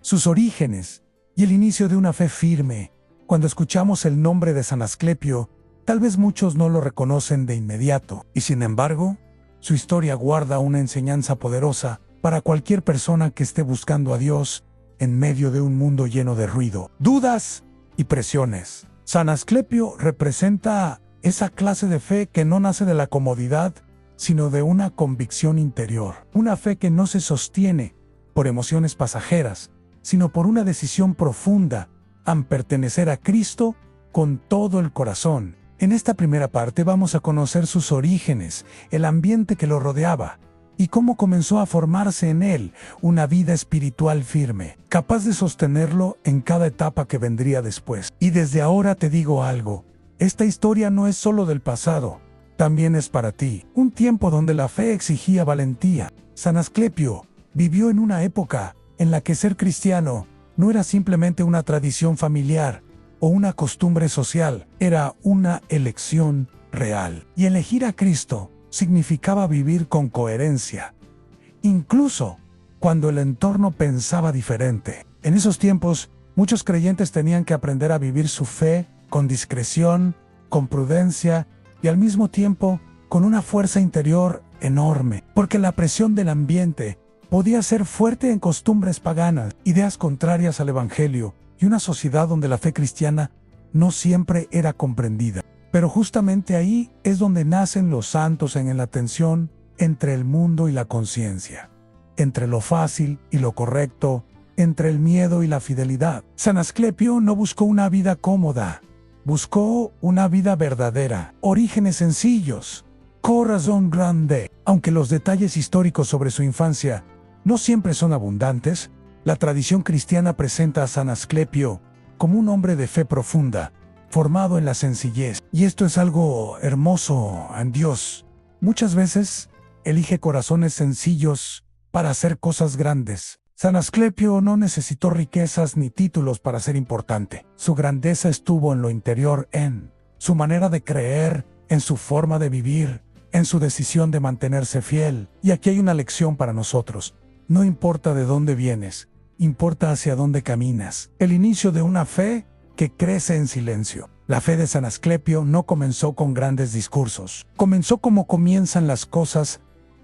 sus orígenes y el inicio de una fe firme. Cuando escuchamos el nombre de San Asclepio, tal vez muchos no lo reconocen de inmediato, y sin embargo, su historia guarda una enseñanza poderosa para cualquier persona que esté buscando a Dios en medio de un mundo lleno de ruido, dudas y presiones. San Asclepio representa esa clase de fe que no nace de la comodidad, sino de una convicción interior. Una fe que no se sostiene por emociones pasajeras, sino por una decisión profunda en pertenecer a Cristo con todo el corazón. En esta primera parte vamos a conocer sus orígenes, el ambiente que lo rodeaba y cómo comenzó a formarse en él una vida espiritual firme, capaz de sostenerlo en cada etapa que vendría después. Y desde ahora te digo algo, esta historia no es solo del pasado, también es para ti, un tiempo donde la fe exigía valentía. San Asclepio vivió en una época en la que ser cristiano no era simplemente una tradición familiar o una costumbre social, era una elección real. Y elegir a Cristo significaba vivir con coherencia, incluso cuando el entorno pensaba diferente. En esos tiempos, muchos creyentes tenían que aprender a vivir su fe con discreción, con prudencia y al mismo tiempo con una fuerza interior enorme, porque la presión del ambiente podía ser fuerte en costumbres paganas, ideas contrarias al Evangelio y una sociedad donde la fe cristiana no siempre era comprendida. Pero justamente ahí es donde nacen los santos, en la tensión entre el mundo y la conciencia, entre lo fácil y lo correcto, entre el miedo y la fidelidad. San Asclepio no buscó una vida cómoda, buscó una vida verdadera, orígenes sencillos, corazón grande. Aunque los detalles históricos sobre su infancia no siempre son abundantes, la tradición cristiana presenta a San Asclepio como un hombre de fe profunda, formado en la sencillez. Y esto es algo hermoso en Dios. Muchas veces elige corazones sencillos para hacer cosas grandes. San Asclepio no necesitó riquezas ni títulos para ser importante. Su grandeza estuvo en lo interior, en su manera de creer, en su forma de vivir, en su decisión de mantenerse fiel. Y aquí hay una lección para nosotros. No importa de dónde vienes, importa hacia dónde caminas. El inicio de una fe que crece en silencio. La fe de San Asclepio no comenzó con grandes discursos. Comenzó como comienzan las cosas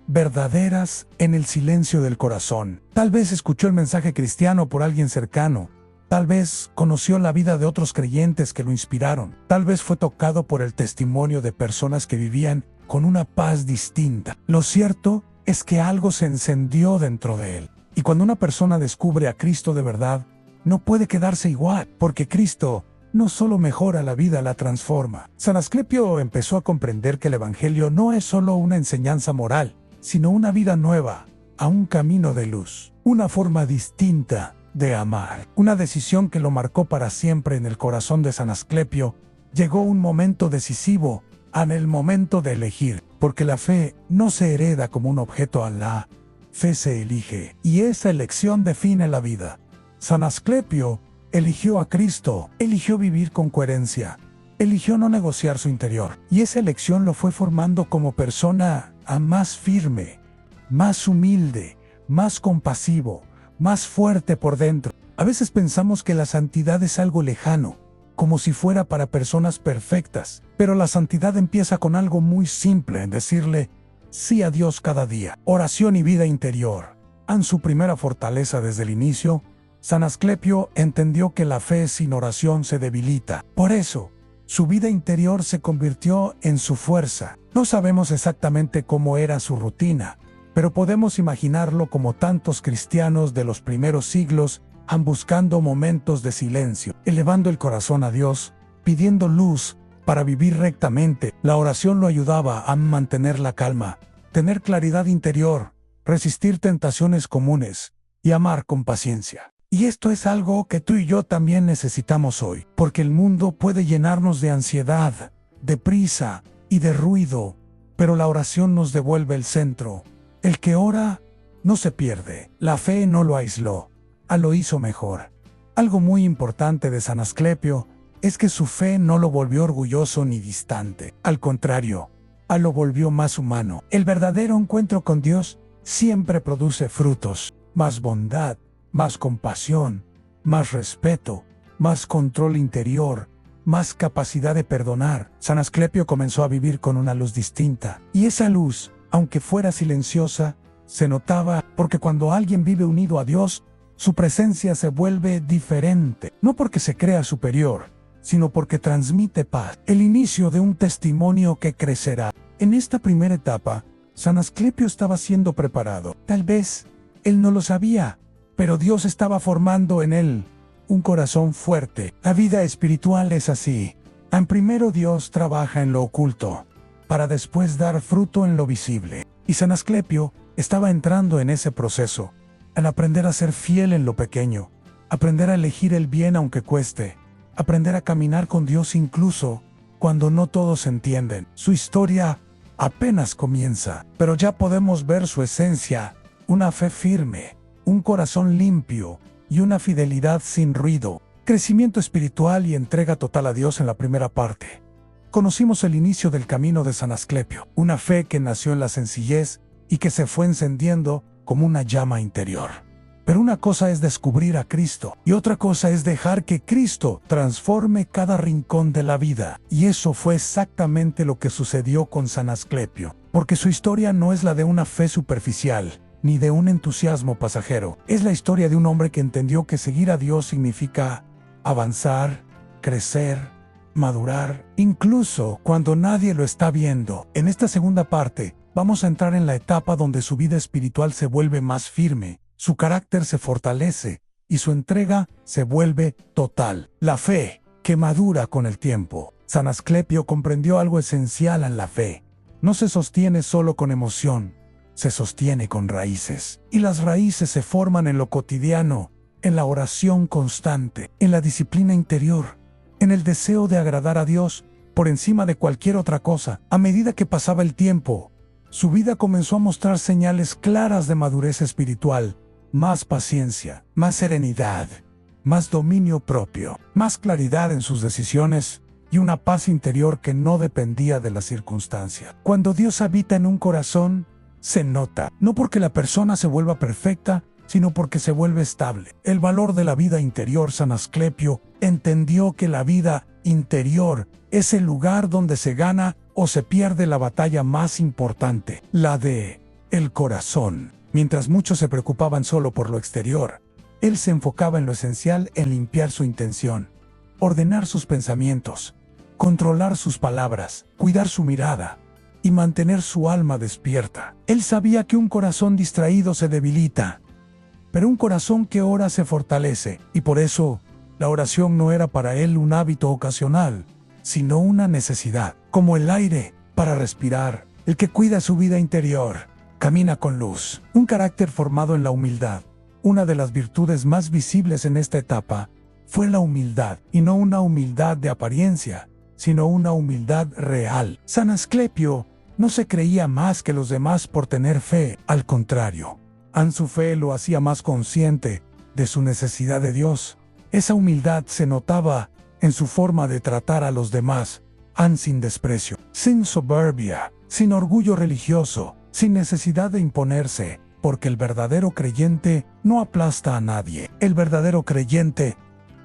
verdaderas, en el silencio del corazón. Tal vez escuchó el mensaje cristiano por alguien cercano. Tal vez conoció la vida de otros creyentes que lo inspiraron. Tal vez fue tocado por el testimonio de personas que vivían con una paz distinta. Lo cierto es que algo se encendió dentro de él. Y cuando una persona descubre a Cristo de verdad, no puede quedarse igual, porque Cristo no solo mejora la vida, la transforma. San Asclepio empezó a comprender que el Evangelio no es solo una enseñanza moral, sino una vida nueva, a un camino de luz, una forma distinta de amar. Una decisión que lo marcó para siempre en el corazón de San Asclepio. Llegó un momento decisivo, en el momento de elegir, porque la fe no se hereda como un objeto, la fe se elige, y esa elección define la vida. San Asclepio eligió a Cristo, eligió vivir con coherencia, eligió no negociar su interior, y esa elección lo fue formando como persona más firme, más humilde, más compasivo, más fuerte por dentro. A veces pensamos que la santidad es algo lejano, como si fuera para personas perfectas, pero la santidad empieza con algo muy simple, en decirle sí a Dios cada día. Oración y vida interior. En su primera fortaleza desde el inicio, San Asclepio entendió que la fe sin oración se debilita. Por eso, su vida interior se convirtió en su fuerza. No sabemos exactamente cómo era su rutina, pero podemos imaginarlo como tantos cristianos de los primeros siglos han buscando momentos de silencio, elevando el corazón a Dios, pidiendo luz para vivir rectamente. La oración lo ayudaba a mantener la calma, tener claridad interior, resistir tentaciones comunes y amar con paciencia. Y esto es algo que tú y yo también necesitamos hoy, porque el mundo puede llenarnos de ansiedad, de prisa y de ruido, pero la oración nos devuelve el centro. El que ora no se pierde. La fe no lo aisló, lo hizo mejor. Algo muy importante de San Asclepio es que su fe no lo volvió orgulloso ni distante. Al contrario, lo volvió más humano. El verdadero encuentro con Dios siempre produce frutos, más bondad, más compasión, más respeto, más control interior, más capacidad de perdonar. San Asclepio comenzó a vivir con una luz distinta, y esa luz, aunque fuera silenciosa, se notaba porque cuando alguien vive unido a Dios, su presencia se vuelve diferente, no porque se crea superior, sino porque transmite paz, el inicio de un testimonio que crecerá. En esta primera etapa, San Asclepio estaba siendo preparado. Tal vez él no lo sabía, pero Dios estaba formando en él un corazón fuerte. La vida espiritual es así. Primero Dios trabaja en lo oculto, para después dar fruto en lo visible. Y San Asclepio estaba entrando en ese proceso, al aprender a ser fiel en lo pequeño, aprender a elegir el bien aunque cueste, aprender a caminar con Dios incluso cuando no todos entienden. Su historia apenas comienza, pero ya podemos ver su esencia, una fe firme, un corazón limpio y una fidelidad sin ruido. Crecimiento espiritual y entrega total a Dios en la primera parte. Conocimos el inicio del camino de San Asclepio, una fe que nació en la sencillez y que se fue encendiendo como una llama interior. Pero una cosa es descubrir a Cristo y otra cosa es dejar que Cristo transforme cada rincón de la vida. Y eso fue exactamente lo que sucedió con San Asclepio, porque su historia no es la de una fe superficial, ni de un entusiasmo pasajero. Es la historia de un hombre que entendió que seguir a Dios significa avanzar, crecer, madurar, incluso cuando nadie lo está viendo. En esta segunda parte, vamos a entrar en la etapa donde su vida espiritual se vuelve más firme, su carácter se fortalece y su entrega se vuelve total. La fe, que madura con el tiempo. San Asclepio comprendió algo esencial en la fe. No se sostiene solo con emoción, se sostiene con raíces. Y las raíces se forman en lo cotidiano, en la oración constante, en la disciplina interior, en el deseo de agradar a Dios por encima de cualquier otra cosa. A medida que pasaba el tiempo, su vida comenzó a mostrar señales claras de madurez espiritual, más paciencia, más serenidad, más dominio propio, más claridad en sus decisiones y una paz interior que no dependía de la circunstancia. Cuando Dios habita en un corazón, se nota, no porque la persona se vuelva perfecta, sino porque se vuelve estable. El valor de la vida interior. San Asclepio entendió que la vida interior es el lugar donde se gana o se pierde la batalla más importante, la de el corazón. Mientras muchos se preocupaban solo por lo exterior, él se enfocaba en lo esencial, en limpiar su intención, ordenar sus pensamientos, controlar sus palabras, cuidar su mirada y mantener su alma despierta. Él sabía que un corazón distraído se debilita, pero un corazón que ora se fortalece, y por eso la oración no era para él un hábito ocasional, sino una necesidad, como el aire para respirar. El que cuida su vida interior camina con luz. Un carácter formado en la humildad. Una de las virtudes más visibles en esta etapa fue la humildad, y no una humildad de apariencia, sino una humildad real. San Asclepio no se creía más que los demás por tener fe, al contrario. Su fe lo hacía más consciente de su necesidad de Dios. Esa humildad se notaba en su forma de tratar a los demás, sin desprecio, sin soberbia, sin orgullo religioso, sin necesidad de imponerse, porque el verdadero creyente no aplasta a nadie. El verdadero creyente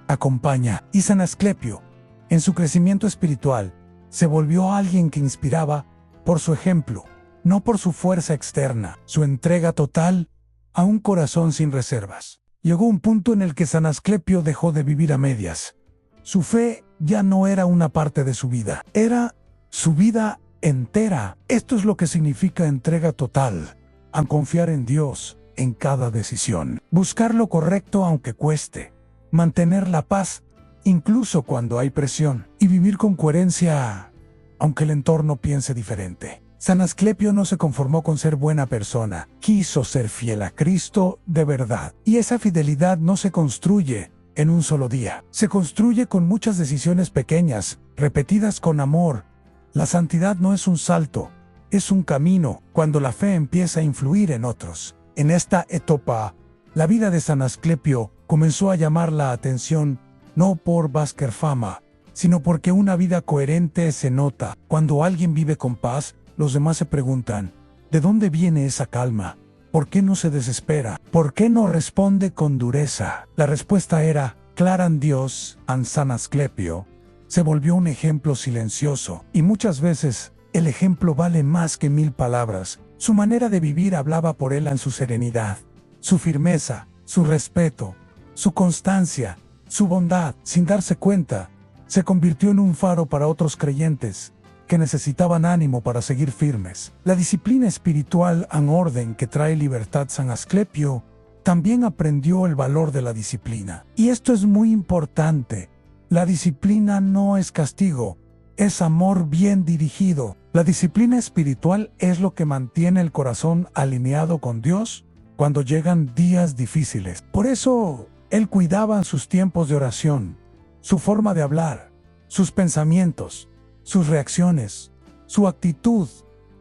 acompaña. Y San Asclepio, en su crecimiento espiritual, se volvió alguien que inspiraba por su ejemplo, no por su fuerza externa, su entrega total a un corazón sin reservas. Llegó un punto en el que San Asclepio dejó de vivir a medias. Su fe ya no era una parte de su vida, era su vida entera. Esto es lo que significa entrega total, a confiar en Dios en cada decisión, buscar lo correcto aunque cueste, mantener la paz incluso cuando hay presión, y vivir con coherencia aunque el entorno piense diferente. San Asclepio no se conformó con ser buena persona, quiso ser fiel a Cristo de verdad. Y esa fidelidad no se construye en un solo día. Se construye con muchas decisiones pequeñas, repetidas con amor. La santidad no es un salto, es un camino cuando la fe empieza a influir en otros. En esta etapa, la vida de San Asclepio comenzó a llamar la atención no por buscar fama, sino porque una vida coherente se nota. Cuando alguien vive con paz, los demás se preguntan, ¿de dónde viene esa calma? ¿Por qué no se desespera? ¿Por qué no responde con dureza? La respuesta era, claran Dios, an San Asclepio. Se volvió un ejemplo silencioso, y muchas veces el ejemplo vale más que 1000 palabras. Su manera de vivir hablaba por él en su serenidad, su firmeza, su respeto, su constancia, su bondad. Sin darse cuenta, se convirtió en un faro para otros creyentes que necesitaban ánimo para seguir firmes. La disciplina espiritual en orden que trae libertad San Asclepio también aprendió el valor de la disciplina. Y esto es muy importante. La disciplina no es castigo, es amor bien dirigido. La disciplina espiritual es lo que mantiene el corazón alineado con Dios cuando llegan días difíciles. Por eso, él cuidaba sus tiempos de oración, su forma de hablar, sus pensamientos, sus reacciones, su actitud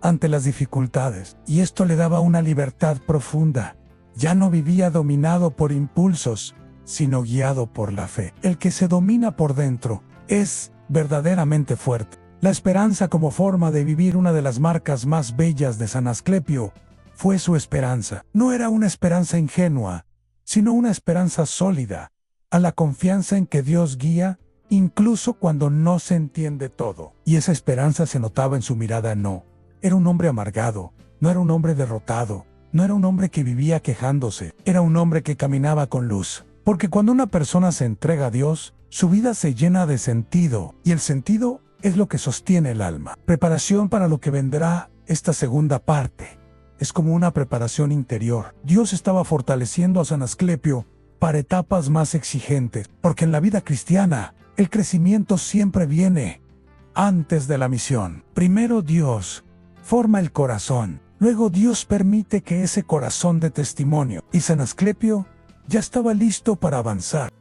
ante las dificultades. Y esto le daba una libertad profunda. Ya no vivía dominado por impulsos, sino guiado por la fe. El que se domina por dentro es verdaderamente fuerte. La esperanza como forma de vivir, una de las marcas más bellas de San Asclepio, fue su esperanza. No era una esperanza ingenua, sino una esperanza sólida, a la confianza en que Dios guía, incluso cuando no se entiende todo. Y esa esperanza se notaba en su mirada. No era un hombre amargado, no era un hombre derrotado, no era un hombre que vivía quejándose, era un hombre que caminaba con luz. Porque cuando una persona se entrega a Dios, su vida se llena de sentido, y el sentido es lo que sostiene el alma. Preparación para lo que vendrá. Esta segunda parte es como una preparación interior. Dios estaba fortaleciendo a San Asclepio para etapas más exigentes, porque en la vida cristiana, el crecimiento siempre viene antes de la misión. Primero Dios forma el corazón, luego Dios permite que ese corazón dé testimonio, y San Asclepio ya estaba listo para avanzar.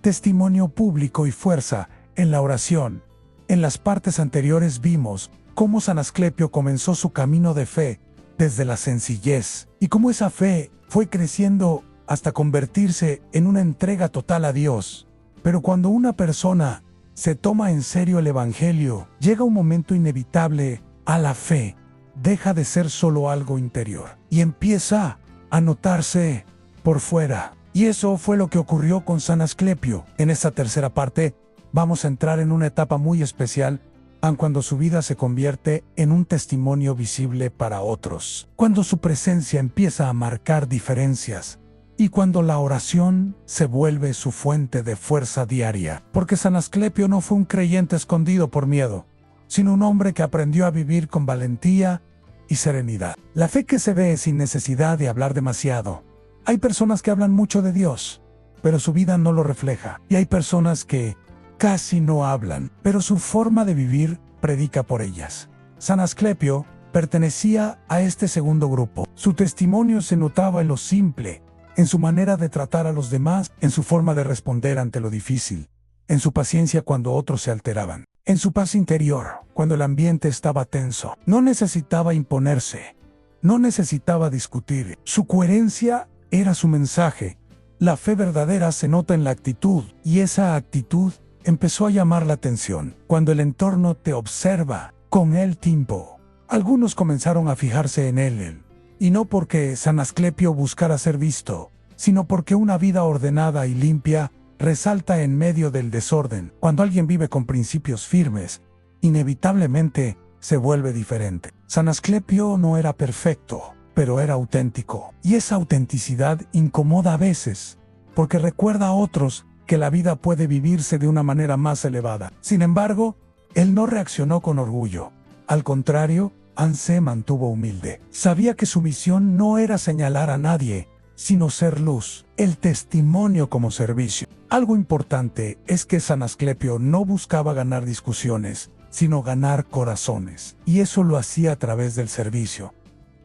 Testimonio público y fuerza en la oración. En las partes anteriores vimos cómo San Asclepio comenzó su camino de fe desde la sencillez y cómo esa fe fue creciendo hasta convertirse en una entrega total a Dios. Pero cuando una persona se toma en serio el Evangelio, llega un momento inevitable a la fe. Deja de ser solo algo interior y empieza a notarse por fuera. Y eso fue lo que ocurrió con San Asclepio. En esta tercera parte vamos a entrar en una etapa muy especial, aun cuando su vida se convierte en un testimonio visible para otros. Cuando su presencia empieza a marcar diferencias y cuando la oración se vuelve su fuente de fuerza diaria. Porque San Asclepio no fue un creyente escondido por miedo, sino un hombre que aprendió a vivir con valentía y serenidad. La fe que se ve sin necesidad de hablar demasiado. Hay personas que hablan mucho de Dios, pero su vida no lo refleja. Y hay personas que casi no hablan, pero su forma de vivir predica por ellas. San Asclepio pertenecía a este segundo grupo. Su testimonio se notaba en lo simple, en su manera de tratar a los demás, en su forma de responder ante lo difícil, en su paciencia cuando otros se alteraban, en su paz interior cuando el ambiente estaba tenso. No necesitaba imponerse, no necesitaba discutir. Su coherencia era su mensaje. La fe verdadera se nota en la actitud, y esa actitud empezó a llamar la atención. Cuando el entorno te observa con el tiempo, algunos comenzaron a fijarse en él. Y no porque San Asclepio buscara ser visto, sino porque una vida ordenada y limpia resalta en medio del desorden. Cuando alguien vive con principios firmes, inevitablemente se vuelve diferente. San Asclepio no era perfecto, pero era auténtico. Y esa autenticidad incomoda a veces, porque recuerda a otros que la vida puede vivirse de una manera más elevada. Sin embargo, él no reaccionó con orgullo. Al contrario, se mantuvo humilde. Sabía que su misión no era señalar a nadie, sino ser luz, el testimonio como servicio. Algo importante es que San Asclepio no buscaba ganar discusiones, sino ganar corazones. Y eso lo hacía a través del servicio.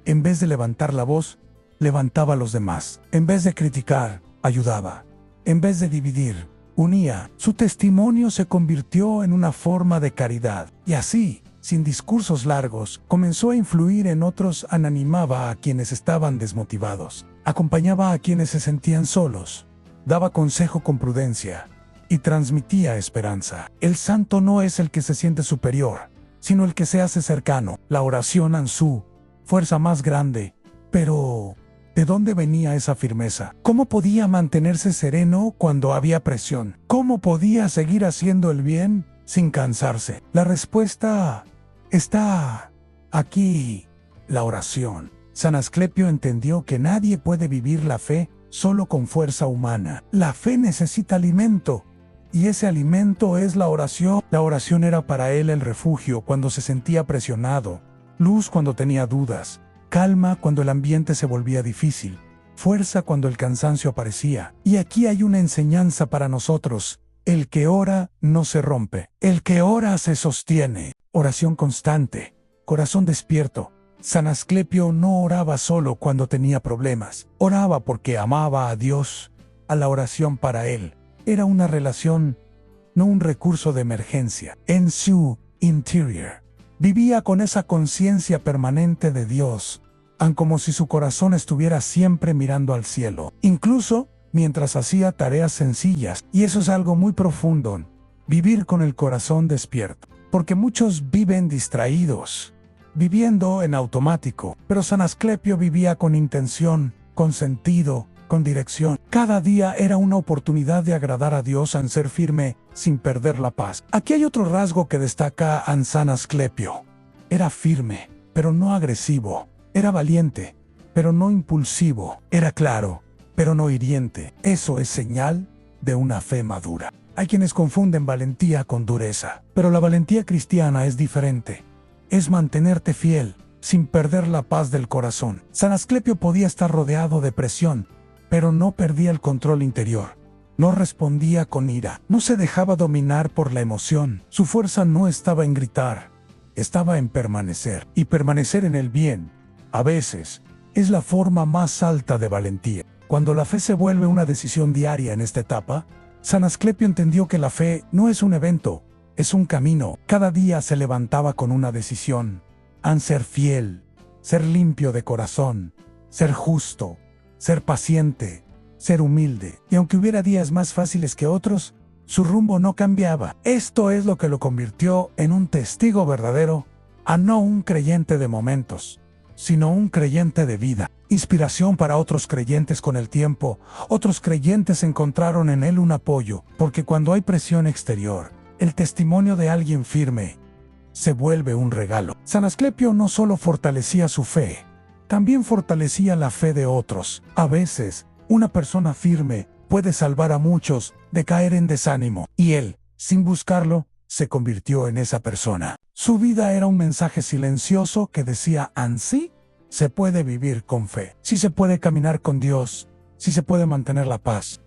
En vez de levantar la voz, levantaba a los demás. En vez de criticar, ayudaba. En vez de dividir, unía. Su testimonio se convirtió en una forma de caridad. Y así, sin discursos largos, comenzó a influir en otros. Animaba a quienes estaban desmotivados. Acompañaba a quienes se sentían solos. Daba consejo con prudencia. Y transmitía esperanza. El santo no es el que se siente superior, sino el que se hace cercano. La oración en su fuerza más grande. Pero ¿de dónde venía esa firmeza? ¿Cómo podía mantenerse sereno cuando había presión? ¿Cómo podía seguir haciendo el bien sin cansarse? La respuesta está aquí: la oración. San Asclepio entendió que nadie puede vivir la fe solo con fuerza humana. La fe necesita alimento, y ese alimento es la oración. La oración era para él el refugio cuando se sentía presionado, luz cuando tenía dudas, calma cuando el ambiente se volvía difícil, fuerza cuando el cansancio aparecía. Y aquí hay una enseñanza para nosotros: el que ora no se rompe, el que ora se sostiene. Oración constante, corazón despierto. San Asclepio no oraba solo cuando tenía problemas, oraba porque amaba a Dios. A la oración para él era una relación, no un recurso de emergencia. En su interior vivía con esa conciencia permanente de Dios, como si su corazón estuviera siempre mirando al cielo, incluso mientras hacía tareas sencillas. Y eso es algo muy profundo, vivir con el corazón despierto, porque muchos viven distraídos, viviendo en automático. Pero San Asclepio vivía con intención, con sentido, con dirección. Cada día era una oportunidad de agradar a Dios en ser firme, sin perder la paz. Aquí hay otro rasgo que destaca en San Asclepio. Era firme, pero no agresivo. Era valiente, pero no impulsivo. Era claro, pero no hiriente. Eso es señal de una fe madura. Hay quienes confunden valentía con dureza, pero la valentía cristiana es diferente. Es mantenerte fiel, sin perder la paz del corazón. San Asclepio podía estar rodeado de presión, pero no perdía el control interior. No respondía con ira, no se dejaba dominar por la emoción. Su fuerza no estaba en gritar, estaba en permanecer. Y permanecer en el bien, a veces, es la forma más alta de valentía. Cuando la fe se vuelve una decisión diaria en esta etapa, San Asclepio entendió que la fe no es un evento, es un camino. Cada día se levantaba con una decisión: ser fiel, ser limpio de corazón, ser justo, ser paciente, ser humilde. Y aunque hubiera días más fáciles que otros, su rumbo no cambiaba. Esto es lo que lo convirtió en un testigo verdadero, no un creyente de momentos, sino un creyente de vida. inspiración para otros creyentes con el tiempo. Otros creyentes encontraron en él un apoyo, porque cuando hay presión exterior, el testimonio de alguien firme se vuelve un regalo. San Asclepio no solo fortalecía su fe, también fortalecía la fe de otros. A veces, una persona firme puede salvar a muchos de caer en desánimo, y él, sin buscarlo, se convirtió en esa persona. Su vida era un mensaje silencioso que decía: así se puede vivir con fe, sí se puede caminar con Dios, sí se puede mantener la paz.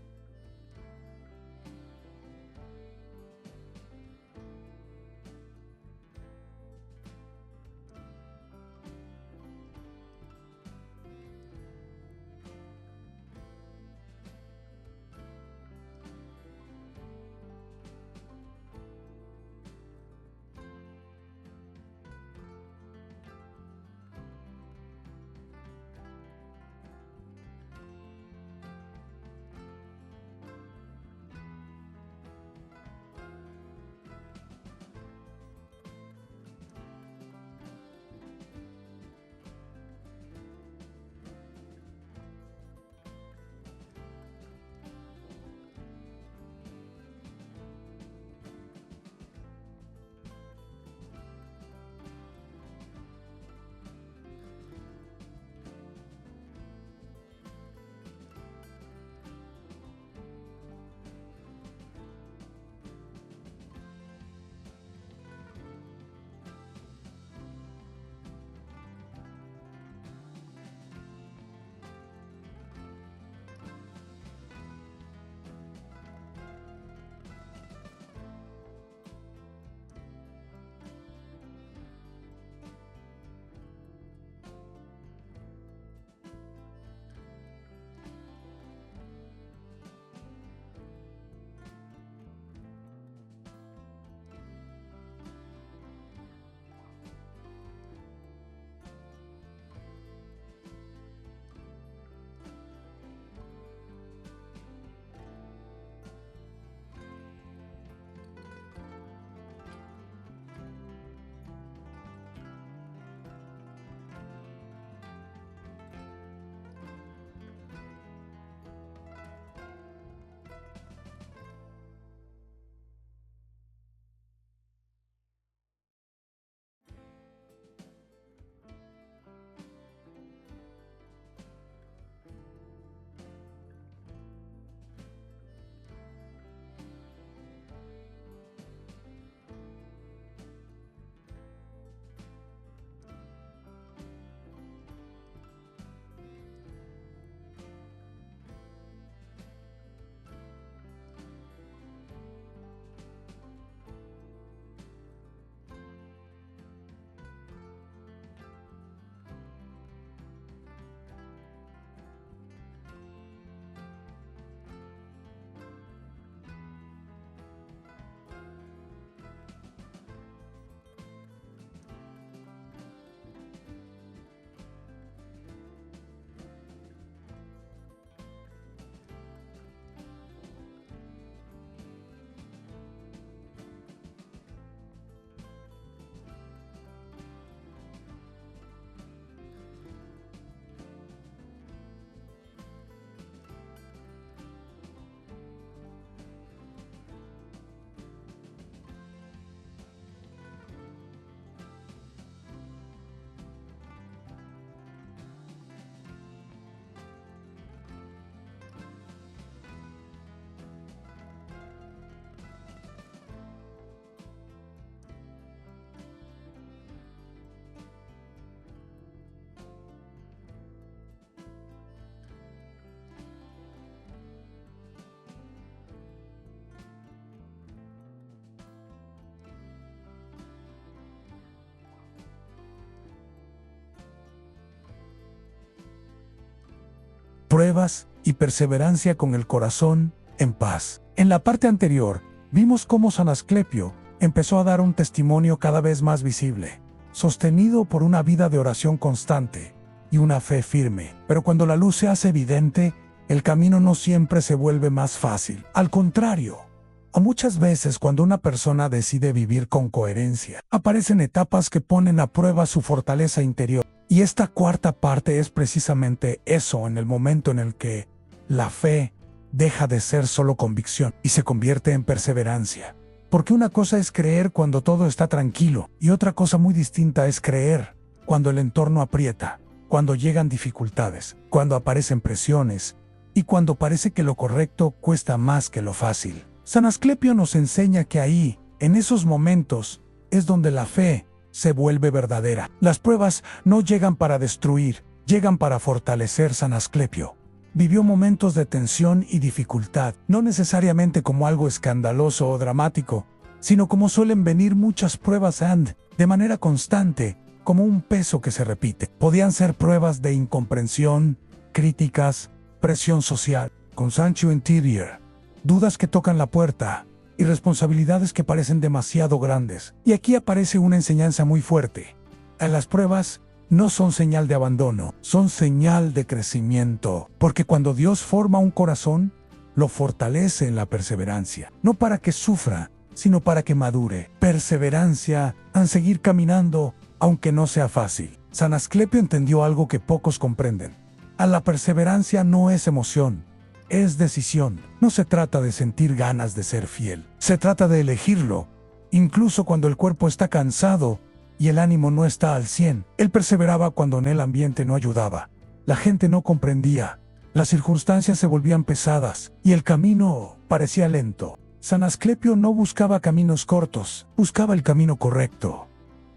Pruebas y perseverancia con el corazón en paz. En la parte anterior, vimos cómo San Asclepio empezó a dar un testimonio cada vez más visible, sostenido por una vida de oración constante y una fe firme. Pero cuando la luz se hace evidente, el camino no siempre se vuelve más fácil. Al contrario, muchas veces cuando una persona decide vivir con coherencia, aparecen etapas que ponen a prueba su fortaleza interior. Y esta cuarta parte es precisamente eso, en el momento en el que la fe deja de ser solo convicción y se convierte en perseverancia. Porque una cosa es creer cuando todo está tranquilo y otra cosa muy distinta es creer cuando el entorno aprieta, cuando llegan dificultades, cuando aparecen presiones y cuando parece que lo correcto cuesta más que lo fácil. San Asclepio nos enseña que ahí, en esos momentos, es donde la fe se vuelve verdadera. Las pruebas no llegan para destruir, llegan para fortalecer. San Asclepio vivió momentos de tensión y dificultad, no necesariamente como algo escandaloso o dramático, sino como suelen venir muchas pruebas de manera constante, como un peso que se repite. Podían ser pruebas de incomprensión, críticas, presión social, cansancio interior, dudas que tocan la puerta y responsabilidades que parecen demasiado grandes. Y aquí aparece una enseñanza muy fuerte. Las pruebas no son señal de abandono, son señal de crecimiento, porque cuando Dios forma un corazón, lo fortalece en la perseverancia, no para que sufra, sino para que madure. Perseverancia en seguir caminando, aunque no sea fácil. San Asclepio entendió algo que pocos comprenden. A la perseverancia no es emoción, es decisión. No se trata de sentir ganas de ser fiel, se trata de elegirlo, incluso cuando el cuerpo está cansado y el ánimo no está al 100. Él perseveraba cuando en el ambiente no ayudaba, la gente no comprendía, las circunstancias se volvían pesadas y el camino parecía lento. San Asclepio no buscaba caminos cortos, buscaba el camino correcto.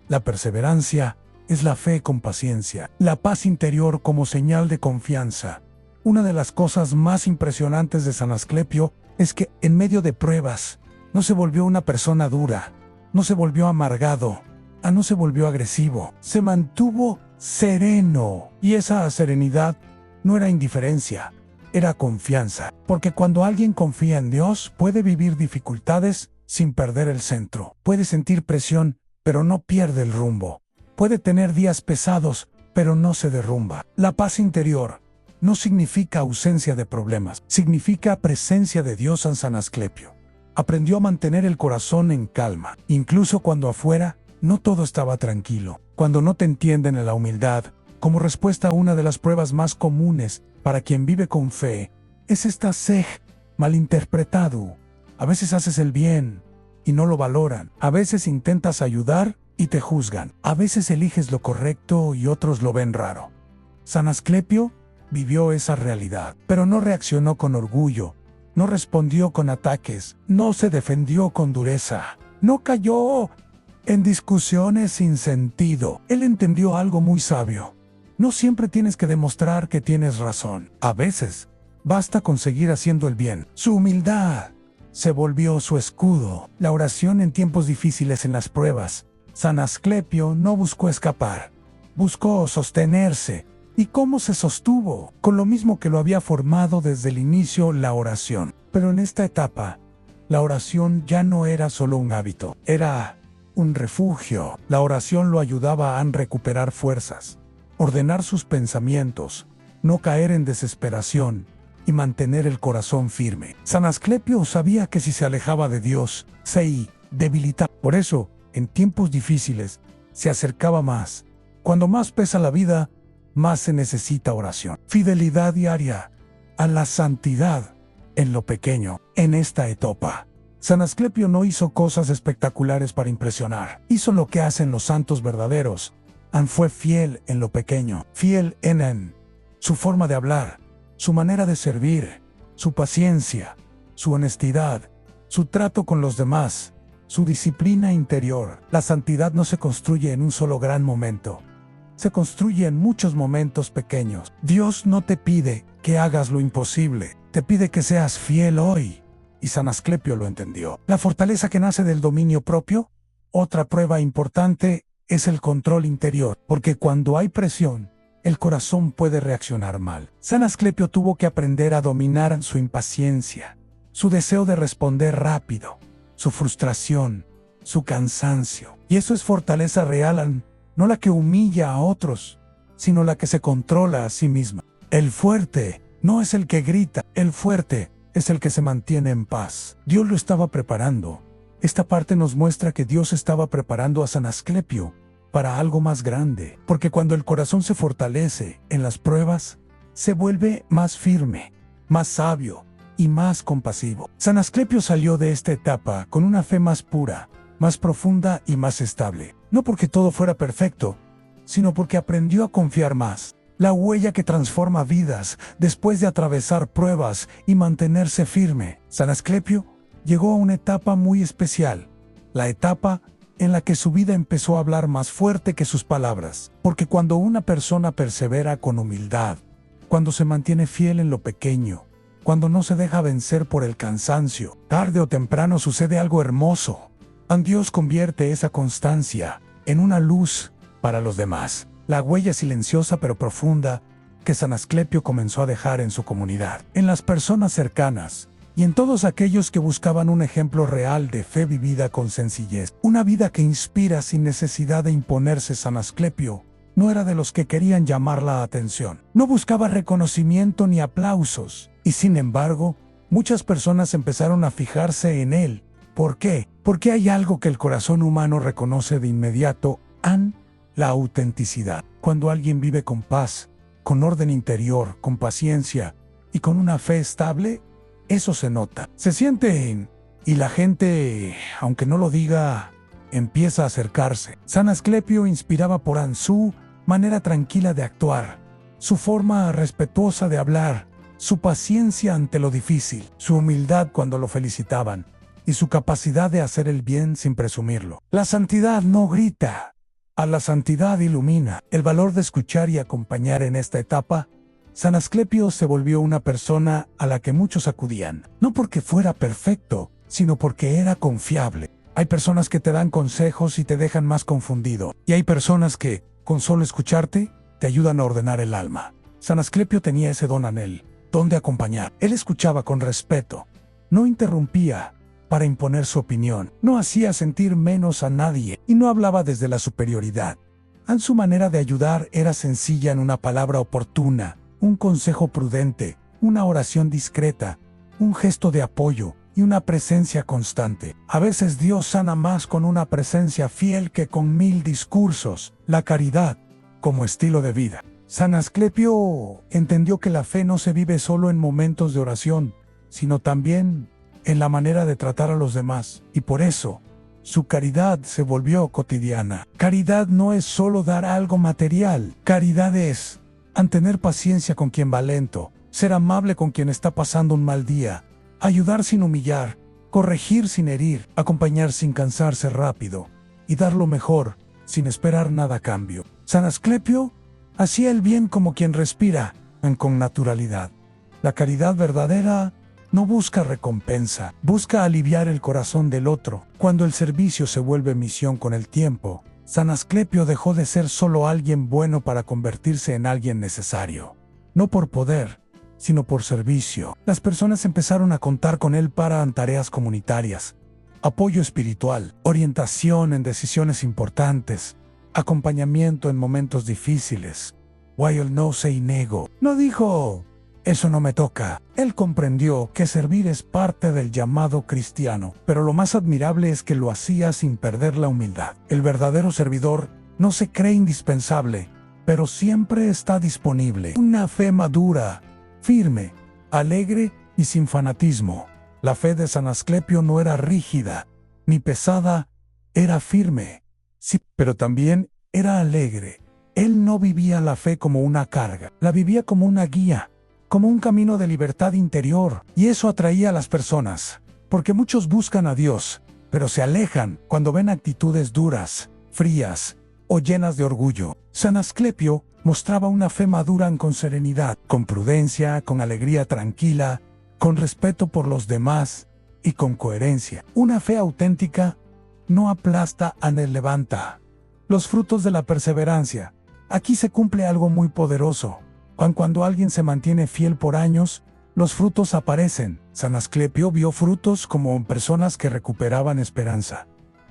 La perseverancia es la fe con paciencia, la paz interior como señal de confianza. Una de las cosas más impresionantes de San Asclepio es que en medio de pruebas no se volvió una persona dura, no se volvió amargado, no se volvió agresivo, se mantuvo sereno. Y esa serenidad no era indiferencia, era confianza. Porque cuando alguien confía en Dios, puede vivir dificultades sin perder el centro. Puede sentir presión, pero no pierde el rumbo. Puede tener días pesados, pero no se derrumba. La paz interior no significa ausencia de problemas, significa presencia de Dios. En San Asclepio aprendió a mantener el corazón en calma, incluso cuando afuera no todo estaba tranquilo. Cuando no te entienden en la humildad, como respuesta a una de las pruebas más comunes para quien vive con fe, es esta sej malinterpretado. A veces haces el bien y no lo valoran. A veces intentas ayudar y te juzgan. A veces eliges lo correcto y otros lo ven raro. San Asclepio vivió esa realidad, pero no reaccionó con orgullo, no respondió con ataques, no se defendió con dureza, no cayó en discusiones sin sentido. Él entendió algo muy sabio. No siempre tienes que demostrar que tienes razón. A veces, basta con seguir haciendo el bien. Su humildad se volvió su escudo. La oración en tiempos difíciles, en las pruebas. San Asclepio no buscó escapar, buscó sostenerse. ¿Y cómo se sostuvo? Con lo mismo que lo había formado desde el inicio, la oración. Pero en esta etapa, la oración ya no era solo un hábito, era un refugio. La oración lo ayudaba a recuperar fuerzas, ordenar sus pensamientos, no caer en desesperación y mantener el corazón firme. San Asclepio sabía que si se alejaba de Dios, se debilitaba. Por eso, en tiempos difíciles, se acercaba más. Cuando más pesa la vida, más se necesita oración. Fidelidad diaria a la santidad en lo pequeño. En esta etapa, San Asclepio no hizo cosas espectaculares para impresionar. Hizo lo que hacen los santos verdaderos. Fue fiel en lo pequeño, fiel en su forma de hablar, su manera de servir, su paciencia, su honestidad, su trato con los demás, su disciplina interior. La santidad no se construye en un solo gran momento. Se construye en muchos momentos pequeños. Dios no te pide que hagas lo imposible, te pide que seas fiel hoy. Y San Asclepio lo entendió. La fortaleza que nace del dominio propio. Otra prueba importante es el control interior, porque cuando hay presión, el corazón puede reaccionar mal. San Asclepio tuvo que aprender a dominar su impaciencia, su deseo de responder rápido, su frustración, su cansancio. Y eso es fortaleza real, no la que humilla a otros, sino la que se controla a sí misma. El fuerte no es el que grita, el fuerte es el que se mantiene en paz. Dios lo estaba preparando. Esta parte nos muestra que Dios estaba preparando a San Asclepio para algo más grande, porque cuando el corazón se fortalece en las pruebas, se vuelve más firme, más sabio y más compasivo. San Asclepio salió de esta etapa con una fe más pura, más profunda y más estable, no porque todo fuera perfecto, sino porque aprendió a confiar más. La huella que transforma vidas después de atravesar pruebas y mantenerse firme. San Asclepio llegó a una etapa muy especial, la etapa en la que su vida empezó a hablar más fuerte que sus palabras. Porque cuando una persona persevera con humildad, cuando se mantiene fiel en lo pequeño, cuando no se deja vencer por el cansancio, tarde o temprano sucede algo hermoso. Dios convierte esa constancia en una luz para los demás. La huella silenciosa pero profunda que San Asclepio comenzó a dejar en su comunidad, en las personas cercanas y en todos aquellos que buscaban un ejemplo real de fe vivida con sencillez. Una vida que inspira sin necesidad de imponerse. San Asclepio no era de los que querían llamar la atención. No buscaba reconocimiento ni aplausos. Y sin embargo, muchas personas empezaron a fijarse en él. ¿Por qué? Porque hay algo que el corazón humano reconoce de inmediato: la autenticidad. Cuando alguien vive con paz, con orden interior, con paciencia y con una fe estable, eso se nota. Se siente y la gente, aunque no lo diga, empieza a acercarse. San Asclepio inspiraba por su manera tranquila de actuar, su forma respetuosa de hablar, su paciencia ante lo difícil, su humildad cuando lo felicitaban y su capacidad de hacer el bien sin presumirlo. La santidad no grita, a la santidad ilumina. El valor de escuchar y acompañar. En esta etapa, San Asclepio se volvió una persona a la que muchos acudían, no porque fuera perfecto, sino porque era confiable. Hay personas que te dan consejos y te dejan más confundido, y hay personas que, con solo escucharte, te ayudan a ordenar el alma. San Asclepio tenía ese don en él, don de acompañar. Él escuchaba con respeto, no interrumpía para imponer su opinión, no hacía sentir menos a nadie y no hablaba desde la superioridad. Su manera de ayudar era sencilla: en una palabra oportuna, un consejo prudente, una oración discreta, un gesto de apoyo y una presencia constante. A veces Dios sana más con una presencia fiel que con 1000 discursos. La caridad como estilo de vida. San Asclepio entendió que la fe no se vive solo en momentos de oración, sino también en la manera de tratar a los demás, y por eso su caridad se volvió cotidiana. Caridad no es solo dar algo material. Caridad es tener paciencia con quien va lento, ser amable con quien está pasando un mal día, ayudar sin humillar, corregir sin herir, acompañar sin cansarse rápido y dar lo mejor sin esperar nada a cambio. San Asclepio hacía el bien como quien respira, con naturalidad. La caridad verdadera no busca recompensa, busca aliviar el corazón del otro. Cuando el servicio se vuelve misión con el tiempo, San Asclepio dejó de ser solo alguien bueno para convertirse en alguien necesario. No por poder, sino por servicio. Las personas empezaron a contar con él para tareas comunitarias, apoyo espiritual, orientación en decisiones importantes, acompañamiento en momentos difíciles. Weil no se negó. No dijo: eso no me toca. Él comprendió que servir es parte del llamado cristiano, pero lo más admirable es que lo hacía sin perder la humildad. El verdadero servidor no se cree indispensable, pero siempre está disponible. Una fe madura, firme, alegre y sin fanatismo. La fe de San Asclepio no era rígida ni pesada, era firme. Sí, pero también era alegre. Él no vivía la fe como una carga, la vivía como una guía, como un camino de libertad interior, y eso atraía a las personas, porque muchos buscan a Dios, pero se alejan cuando ven actitudes duras, frías o llenas de orgullo. San Asclepio mostraba una fe madura con serenidad, con prudencia, con alegría tranquila, con respeto por los demás y con coherencia. Una fe auténtica no aplasta, levanta. Los frutos de la perseverancia. Aquí se cumple algo muy poderoso. Cuando alguien se mantiene fiel por años, los frutos aparecen. San Asclepio vio frutos como personas que recuperaban esperanza,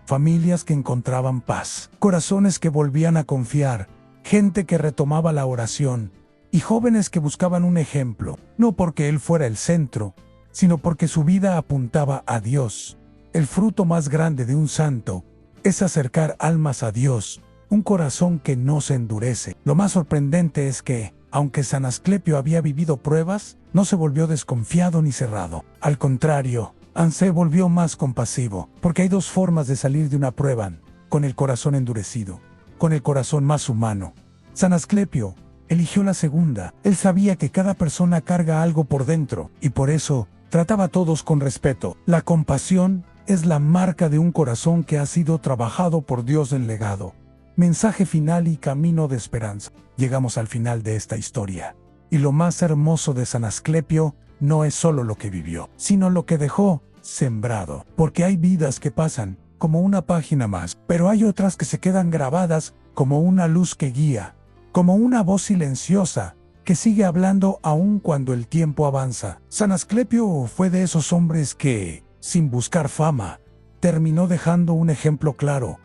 familias que encontraban paz, corazones que volvían a confiar, gente que retomaba la oración y jóvenes que buscaban un ejemplo, no porque él fuera el centro, sino porque su vida apuntaba a Dios. El fruto más grande de un santo es acercar almas a Dios un corazón que no se endurece. Lo más sorprendente es que, aunque San Asclepio había vivido pruebas, no se volvió desconfiado ni cerrado. Al contrario, se volvió más compasivo, porque hay dos formas de salir de una prueba: con el corazón endurecido, con el corazón más humano. San Asclepio eligió la segunda. Él sabía que cada persona carga algo por dentro, y por eso trataba a todos con respeto. La compasión es la marca de un corazón que ha sido trabajado por Dios en legado. Mensaje final y camino de esperanza. Llegamos al final de esta historia. Y lo más hermoso de San Asclepio no es solo lo que vivió, sino lo que dejó sembrado. Porque hay vidas que pasan como una página más, pero hay otras que se quedan grabadas como una luz que guía, como una voz silenciosa que sigue hablando aún cuando el tiempo avanza. San Asclepio fue de esos hombres que, sin buscar fama, terminó dejando un ejemplo claro.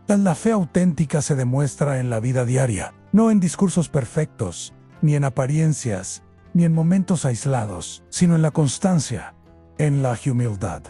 La fe auténtica se demuestra en la vida diaria, no en discursos perfectos, ni en apariencias, ni en momentos aislados, sino en la constancia, en la humildad,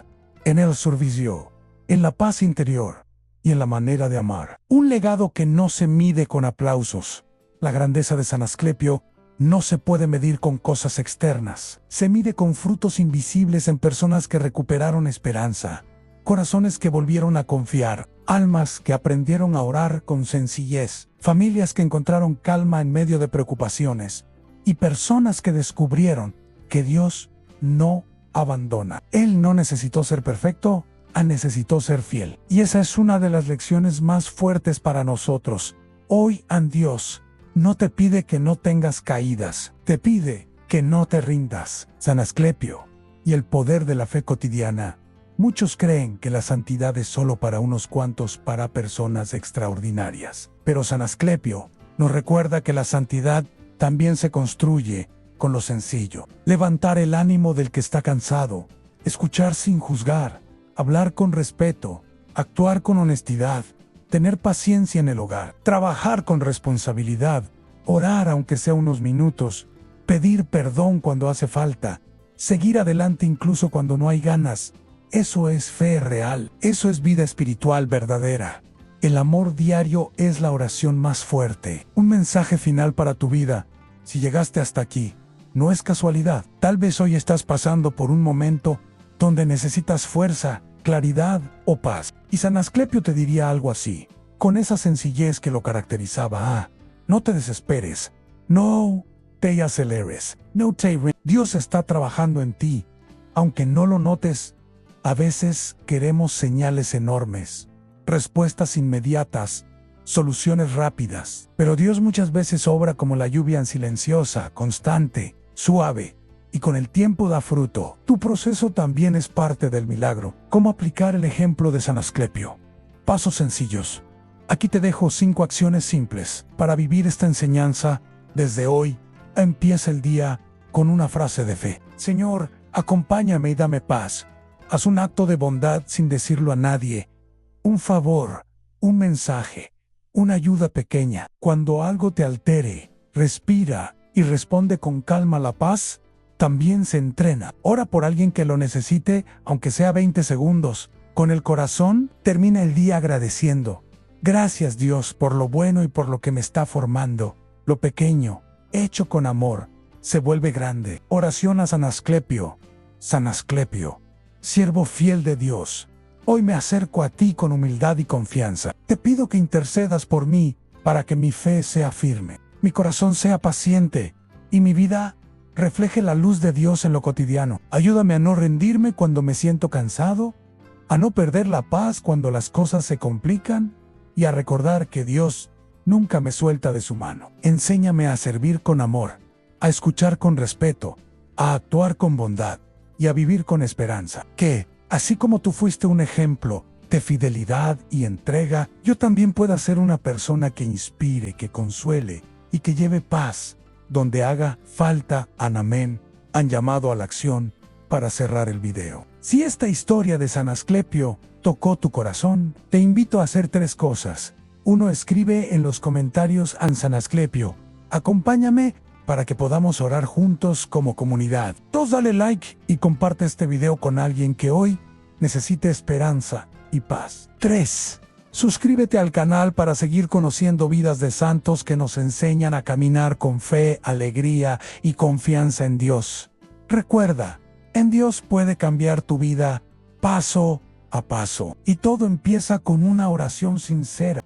en el servicio, en la paz interior y en la manera de amar. Un legado que no se mide con aplausos. La grandeza de San Asclepio no se puede medir con cosas externas. Se mide con frutos invisibles en personas que recuperaron esperanza, corazones que volvieron a confiar, almas que aprendieron a orar con sencillez, familias que encontraron calma en medio de preocupaciones, y personas que descubrieron que Dios no abandona. Él no necesitó ser perfecto, necesitó ser fiel. Y esa es una de las lecciones más fuertes para nosotros. Hoy, Dios no te pide que no tengas caídas, te pide que no te rindas. San Asclepio y el poder de la fe cotidiana. Muchos creen que la santidad es solo para unos cuantos, para personas extraordinarias. Pero San Asclepio nos recuerda que la santidad también se construye con lo sencillo. Levantar el ánimo del que está cansado, escuchar sin juzgar, hablar con respeto, actuar con honestidad, tener paciencia en el hogar, trabajar con responsabilidad, orar aunque sea unos minutos, pedir perdón cuando hace falta, seguir adelante incluso cuando no hay ganas. Eso es fe real, eso es vida espiritual verdadera. El amor diario es la oración más fuerte. Un mensaje final para tu vida. Si llegaste hasta aquí, no es casualidad. Tal vez hoy estás pasando por un momento donde necesitas fuerza, claridad o paz. Y San Asclepio te diría algo así, con esa sencillez que lo caracterizaba. No te desesperes, no te aceleres, no te rindas. Dios está trabajando en ti, aunque no lo notes. A veces queremos señales enormes, respuestas inmediatas, soluciones rápidas. Pero Dios muchas veces obra como la lluvia silenciosa, constante, suave, y con el tiempo da fruto. Tu proceso también es parte del milagro. ¿Cómo aplicar el ejemplo de San Asclepio? Pasos sencillos. Aquí te dejo 5 acciones simples para vivir esta enseñanza. Desde hoy, empieza el día con una frase de fe. Señor, acompáñame y dame paz. Haz un acto de bondad sin decirlo a nadie. Un favor, un mensaje, una ayuda pequeña. Cuando algo te altere, respira y responde con calma. La paz también se entrena. Ora por alguien que lo necesite, aunque sea 20 segundos. Con el corazón, termina el día agradeciendo. Gracias, Dios, por lo bueno y por lo que me está formando. Lo pequeño, hecho con amor, se vuelve grande. Oración a San Asclepio. San Asclepio, siervo fiel de Dios, hoy me acerco a ti con humildad y confianza. Te pido que intercedas por mí para que mi fe sea firme, mi corazón sea paciente y mi vida refleje la luz de Dios en lo cotidiano. Ayúdame a no rendirme cuando me siento cansado, a no perder la paz cuando las cosas se complican y a recordar que Dios nunca me suelta de su mano. Enséñame a servir con amor, a escuchar con respeto, a actuar con bondad y a vivir con esperanza. Que, así como tú fuiste un ejemplo de fidelidad y entrega, yo también pueda ser una persona que inspire, que consuele y que lleve paz donde haga falta. Amén. Han llamado a la acción para cerrar el video. Si esta historia de San Asclepio tocó tu corazón, te invito a hacer 3 cosas. 1. Escribe en los comentarios a San Asclepio. Acompáñame para que podamos orar juntos como comunidad. 2. Dale like y comparte este video con alguien que hoy necesite esperanza y paz. 3. Suscríbete al canal para seguir conociendo vidas de santos que nos enseñan a caminar con fe, alegría y confianza en Dios. Recuerda, en Dios puede cambiar tu vida paso a paso, y todo empieza con una oración sincera.